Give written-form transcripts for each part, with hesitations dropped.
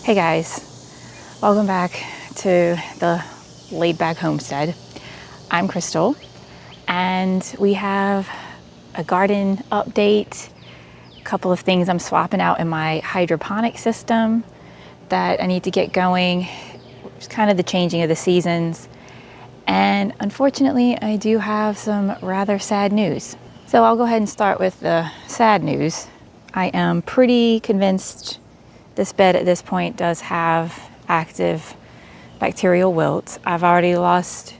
Hey guys, welcome back to the Laidback Homestead. I'm Crystal and we have a garden update, a couple of things I'm swapping out in my hydroponic system that I need to get going. It's kind of the changing of the seasons. And unfortunately, I do have some rather sad news. So I'll go ahead and start with the sad news. I am pretty convinced this bed at this point does have active bacterial wilt. I've already lost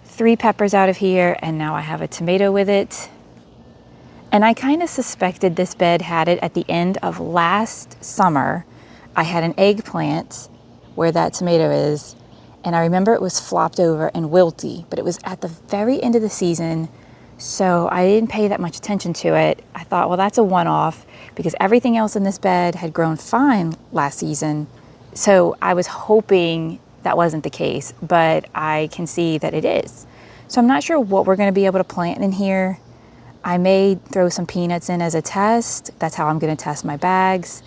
3 peppers out of here and now I have a tomato with it. And I kind of suspected this bed had it at the end of last summer. I had an eggplant where that tomato is, and I remember it was flopped over and wilty, but it was at the very end of the season, so I didn't pay that much attention to it. I thought, well, that's a one-off because everything else in this bed had grown fine last season. So I was hoping that wasn't the case, but I can see that it is. So I'm not sure what we're going to be able to plant in here. I may throw some peanuts in as a test. That's how I'm going to test my bags.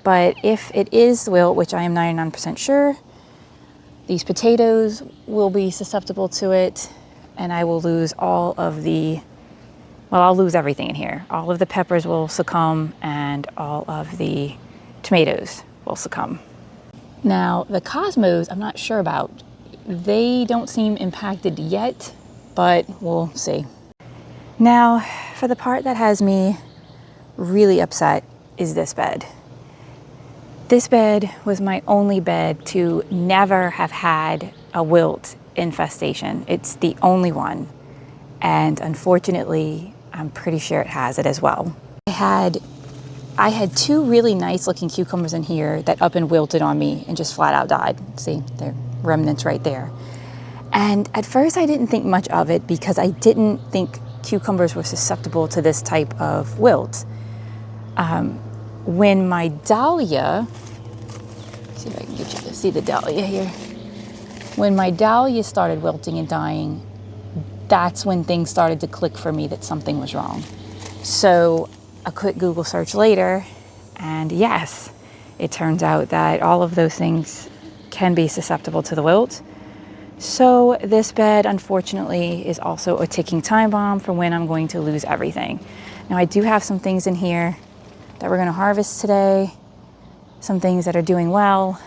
But if it is wilt, which I am 99% sure, these potatoes will be susceptible to it, and I will lose all of the, well, I'll lose everything in here. All of the peppers will succumb and all of the tomatoes will succumb. Now, the cosmos, I'm not sure about. They don't seem impacted yet, but we'll see. Now, for the part that has me really upset is this bed. This bed was my only bed to never have had a wilt infestation. It's the only one. And unfortunately, I'm pretty sure it has it as well. I had 2 really nice looking cucumbers in here that up and wilted on me and just flat out died. See, they're remnants right there. And at first I didn't think much of it because I didn't think cucumbers were susceptible to this type of wilt. When my dahlia, see if I can get you to see the dahlia here. When my dahlia started wilting and dying, that's when things started to click for me that something was wrong. So a quick Google search later, and yes, it turns out that all of those things can be susceptible to the wilt. So this bed, unfortunately, is also a ticking time bomb for when I'm going to lose everything. Now I do have some things in here that we're gonna harvest today, some things that are doing well,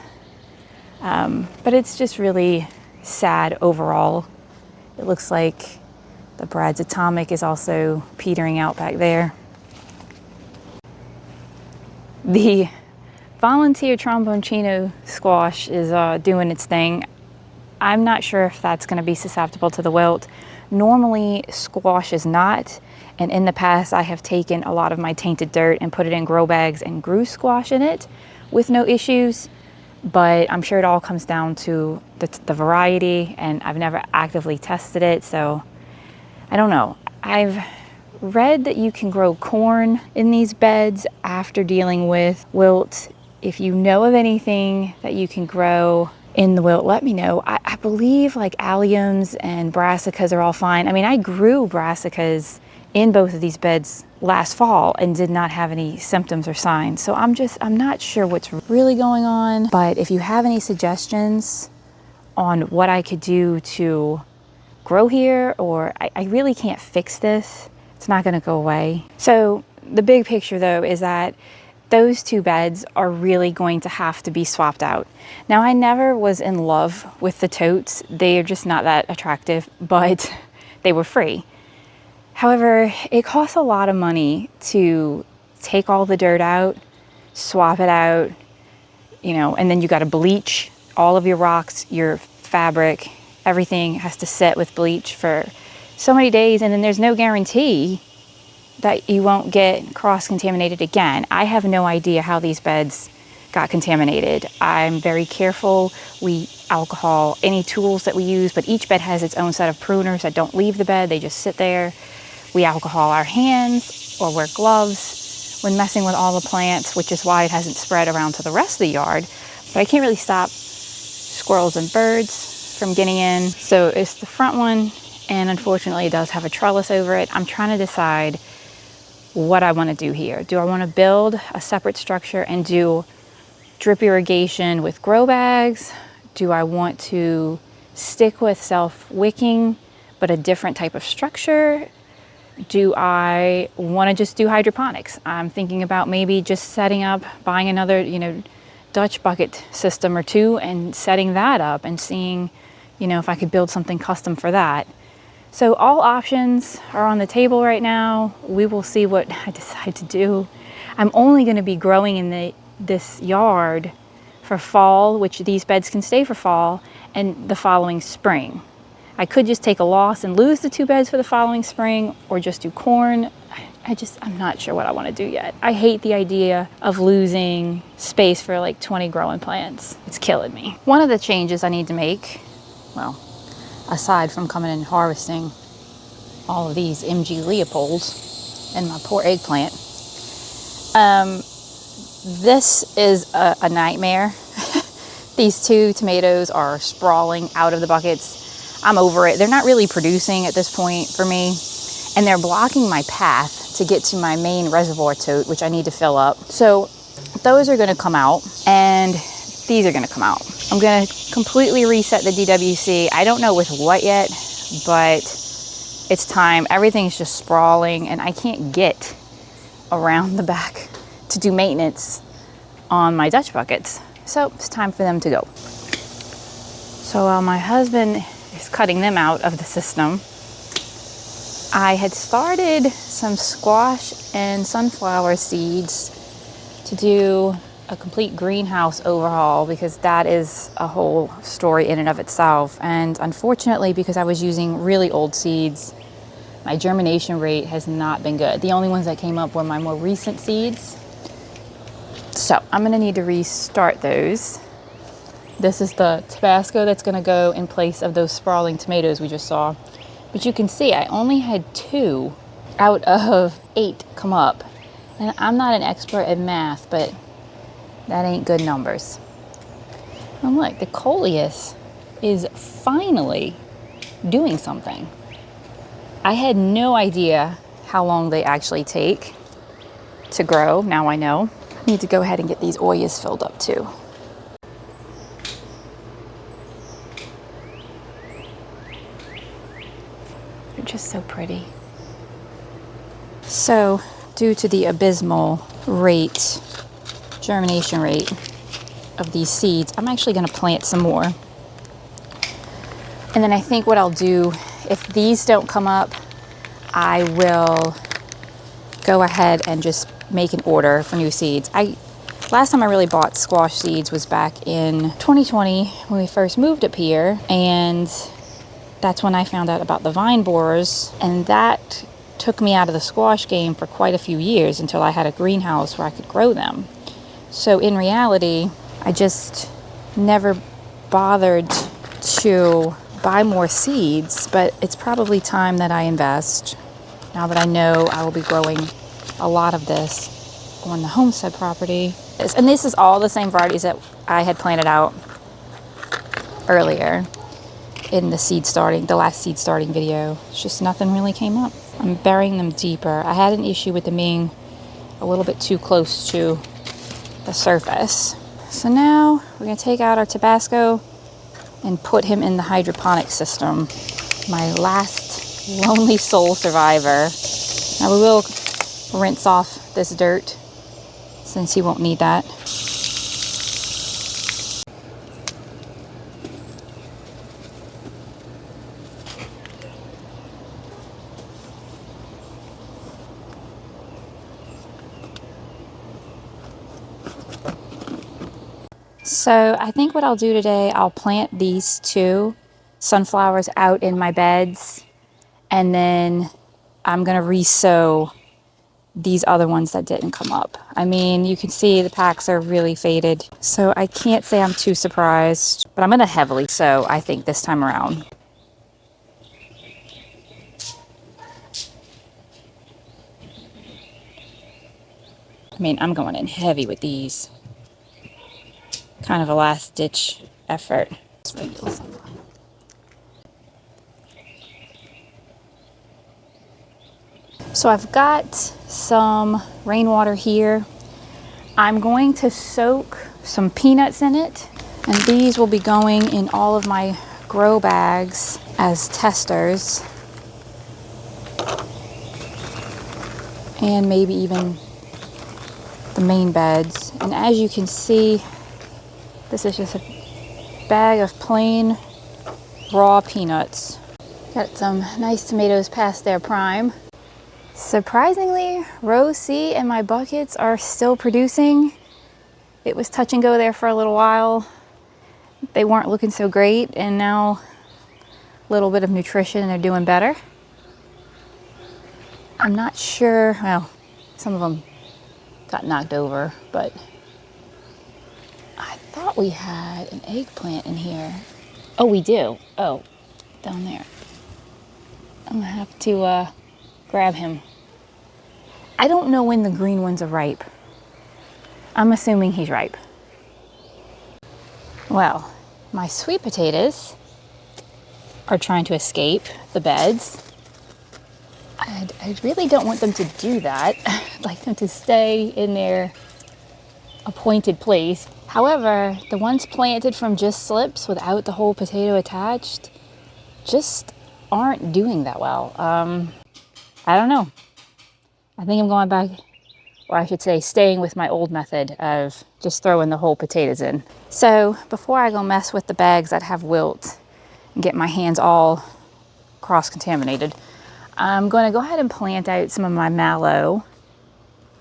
but it's just really sad overall. It looks like the Brad's Atomic is also petering out back there. The volunteer tromboncino squash is doing its thing. I'm not sure if that's going to be susceptible to the wilt. Normally squash is not, and in the past I have taken a lot of my tainted dirt and put it in grow bags and grew squash in it with no issues, but I'm sure it all comes down to the variety, and I've never actively tested it, so I don't know. I've read that you can grow corn in these beds after dealing with wilt. If you know of anything that you can grow in the wilt, let me know. I believe like alliums and brassicas are all fine. I mean, I grew brassicas in both of these beds last fall and did not have any symptoms or signs. So I'm not sure what's really going on, but if you have any suggestions on what I could do to grow here, or I really can't fix this. It's not gonna go away. So the big picture though is that those 2 beds are really going to have to be swapped out. Now I never was in love with the totes. They are just not that attractive, but they were free. However, it costs a lot of money to take all the dirt out, swap it out, and then you gotta bleach all of your rocks, your fabric, everything has to sit with bleach for so many days, and then there's no guarantee that you won't get cross-contaminated again. I have no idea how these beds got contaminated. I'm very careful. We alcohol any tools that we use, but each bed has its own set of pruners that don't leave the bed, they just sit there. We alcohol our hands or wear gloves when messing with all the plants, which is why it hasn't spread around to the rest of the yard. But I can't really stop squirrels and birds from getting in. So it's the front one, and unfortunately it does have a trellis over it. I'm trying to decide what I want to do here. Do I want to build a separate structure and do drip irrigation with grow bags? Do I want to stick with self-wicking, but a different type of structure? Do I want to just do hydroponics? I'm thinking about maybe just setting up, buying another, Dutch bucket system or two and setting that up and seeing, if I could build something custom for that. So all options are on the table right now. We will see what I decide to do. I'm only going to be growing in this yard for fall, which these beds can stay for fall, and the following spring. I could just take a loss and lose the 2 beds for the following spring, or just do corn. I'm not sure what I want to do yet. I hate the idea of losing space for like 20 growing plants. It's killing me. One of the changes I need to make, well, aside from coming and harvesting all of these MG Leopolds and my poor eggplant, this is a nightmare. These 2 tomatoes are sprawling out of the buckets. I'm over it. They're not really producing at this point for me, and they're blocking my path to get to my main reservoir tote, which I need to fill up. So those are going to come out, and these are going to come out. I'm going to completely reset the DWC. I don't know with what yet, but it's time. Everything's just sprawling, and I can't get around the back to do maintenance on my Dutch buckets. So it's time for them to go. So while my husband is cutting them out of the system, I had started some squash and sunflower seeds to do a complete greenhouse overhaul, because that is a whole story in and of itself. And unfortunately, because I was using really old seeds, my germination rate has not been good. The only ones that came up were my more recent seeds. So I'm going to need to restart those. This is the Tabasco that's going to go in place of those sprawling tomatoes we just saw. But you can see I only had 2 out of 8 come up. And I'm not an expert at math, but that ain't good numbers. And look, the coleus is finally doing something. I had no idea how long they actually take to grow. Now I know. I need to go ahead and get these oyas filled up too. They're just so pretty. So, due to the abysmal germination rate of these seeds, I'm actually going to plant some more. And then I think what I'll do, if these don't come up, I will go ahead and just make an order for new seeds. Last time I really bought squash seeds was back in 2020 when we first moved up here, and that's when I found out about the vine borers, and that took me out of the squash game for quite a few years until I had a greenhouse where I could grow them. So in reality, I just never bothered to buy more seeds, but it's probably time that I invest now that I know I will be growing a lot of this on the homestead property. And this is all the same varieties that I had planted out earlier in the last seed starting video. It's just nothing really came up. I'm burying them deeper. I had an issue with them being a little bit too close to the surface. So now we're going to take out our Tabasco and put him in the hydroponic system. My last lonely soul survivor. Now we will rinse off this dirt since he won't need that. So I think what I'll do today, I'll plant these 2 sunflowers out in my beds, and then I'm going to re-sow these other ones that didn't come up. I mean, you can see the packs are really faded, so I can't say I'm too surprised, but I'm going to heavily sow, I think, this time around. I mean, I'm going in heavy with these. Kind of a last ditch effort. So I've got some rainwater here. I'm going to soak some peanuts in it. And these will be going in all of my grow bags as testers. And maybe even the main beds. And as you can see, this is just a bag of plain raw peanuts. Got some nice tomatoes past their prime. Surprisingly, row C and my buckets are still producing. It was touch and go there for a little while. They weren't looking so great, and now a little bit of nutrition and they're doing better. I'm not sure, well, some of them got knocked over, but I thought we had an eggplant in here. Oh, we do. Oh, down there. I'm gonna have to grab him. I don't know when the green ones are ripe. I'm assuming he's ripe. Well, my sweet potatoes are trying to escape the beds. I really don't want them to do that. I'd like them to stay in their appointed place. However, the ones planted from just slips without the whole potato attached just aren't doing that well. I don't know. I think I'm going back, or I should say staying with my old method of just throwing the whole potatoes in. So before I go mess with the bags that have wilt and get my hands all cross-contaminated, I'm going to go ahead and plant out some of my mallow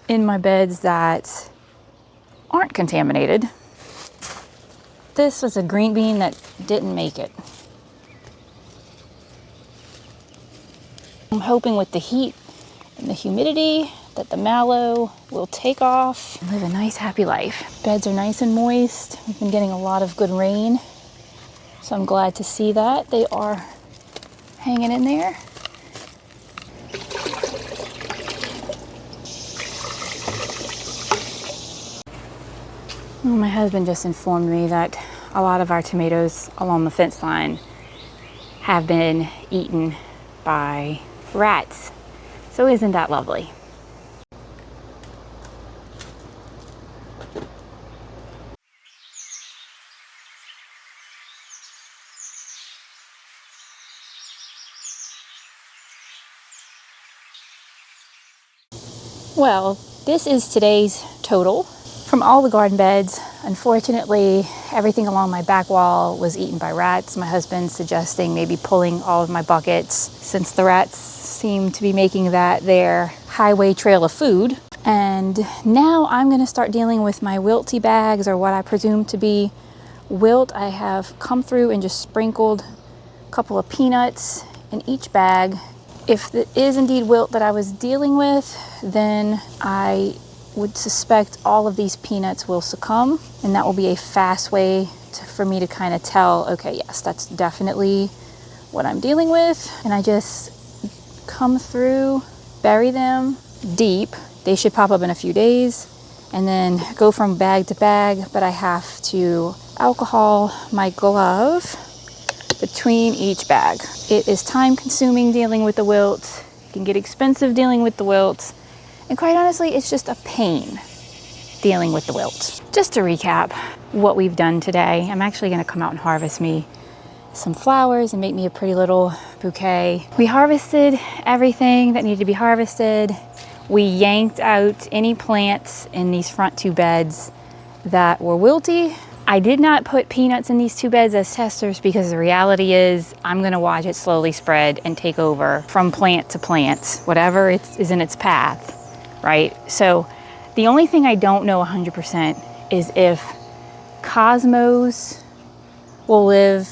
in my beds that aren't contaminated. This was a green bean that didn't make it. I'm hoping with the heat and the humidity that the mallow will take off and live a nice happy life. Beds are nice and moist. We've been getting a lot of good rain, so I'm glad to see that. They are hanging in there. Well, my husband just informed me that a lot of our tomatoes along the fence line have been eaten by rats. So isn't that lovely? Well, this is today's total. From all the garden beds, unfortunately, everything along my back wall was eaten by rats. My husband suggesting maybe pulling all of my buckets since the rats seem to be making that their highway trail of food. And now I'm gonna start dealing with my wilty bags, or what I presume to be wilt. I have come through and just sprinkled a couple of peanuts in each bag. If it is indeed wilt that I was dealing with, then I would suspect all of these peanuts will succumb, and that will be a fast way for me to kind of tell, okay, yes, that's definitely what I'm dealing with. And I just come through, bury them deep. They should pop up in a few days, and then go from bag to bag, but I have to alcohol my glove between each bag. It is time consuming dealing with the wilt. It can get expensive dealing with the wilt. And quite honestly, it's just a pain dealing with the wilt. Just to recap what we've done today, I'm actually gonna come out and harvest me some flowers and make me a pretty little bouquet. We harvested everything that needed to be harvested. We yanked out any plants in these front two beds that were wilty. I did not put peanuts in these two beds as testers because the reality is I'm gonna watch it slowly spread and take over from plant to plant, whatever is in its path. Right? So the only thing I don't know 100% is if cosmos will live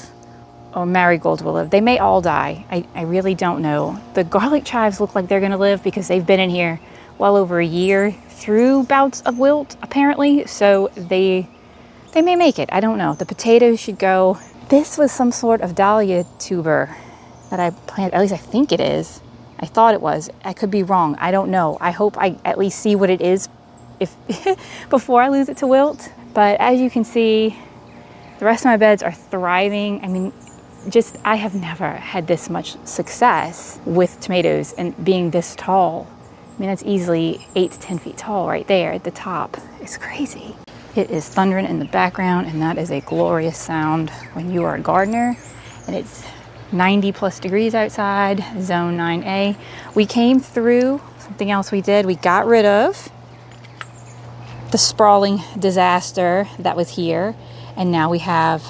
or marigolds will live. They may all die. I really don't know. The garlic chives look like they're gonna live because they've been in here well over a year through bouts of wilt, apparently. So they may make it. I don't know. The potatoes should go. This was some sort of dahlia tuber that I planted, at least I think it is. I thought it was. I could be wrong. I don't know. I hope I at least see what it is if before I lose it to wilt. But as you can see, the rest of my beds are thriving. I mean, I have never had this much success with tomatoes and being this tall. I mean, that's easily 8 to 10 feet tall right there at the top. It's crazy. It is thundering in the background, and that is a glorious sound when you are a gardener and it's 90 plus degrees outside, zone 9A. We came through, something else we did, we got rid of the sprawling disaster that was here, and now we have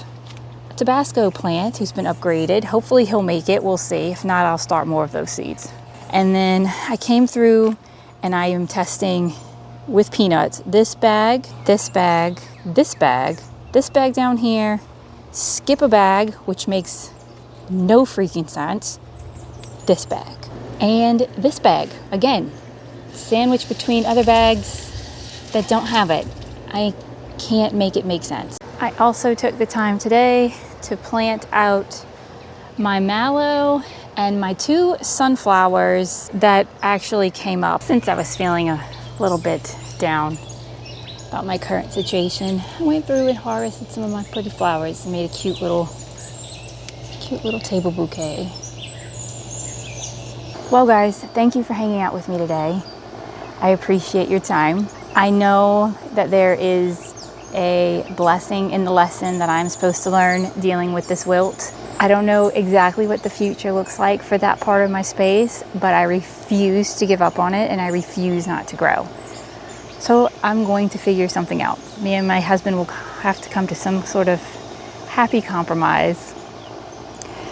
a Tabasco plant who's been upgraded. Hopefully he'll make it, we'll see. If not, I'll start more of those seeds. And then I came through and I am testing with peanuts. This bag, this bag, this bag, this bag down here, skip a bag, which makes no freaking sense, this bag, and this bag. Again, sandwiched between other bags that don't have it. I can't make it make sense. I also took the time today to plant out my mallow and my 2 sunflowers that actually came up since I was feeling a little bit down about my current situation. I went through and harvested some of my pretty flowers and made a cute little table bouquet. Well guys, thank you for hanging out with me today. I appreciate your time. I know that there is a blessing in the lesson that I'm supposed to learn dealing with this wilt. I don't know exactly what the future looks like for that part of my space, but I refuse to give up on it and I refuse not to grow. So I'm going to figure something out. Me and my husband will have to come to some sort of happy compromise.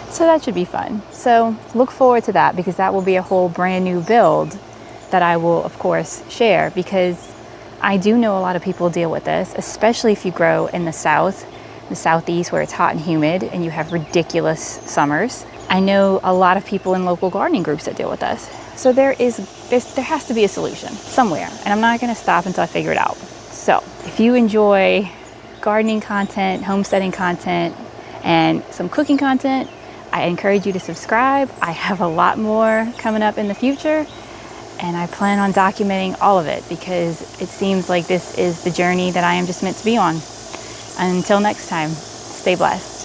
So that should be fun. So look forward to that, because that will be a whole brand new build that I will of course share, because I do know a lot of people deal with this, especially if you grow in the south, the southeast, where it's hot and humid and you have ridiculous summers. I know a lot of people in local gardening groups that deal with this. So there has to be a solution somewhere, and I'm not going to stop until I figure it out. So if you enjoy gardening content, homesteading content, and some cooking content, I encourage you to subscribe. I have a lot more coming up in the future, and I plan on documenting all of it because it seems like this is the journey that I am just meant to be on. Until next time, stay blessed.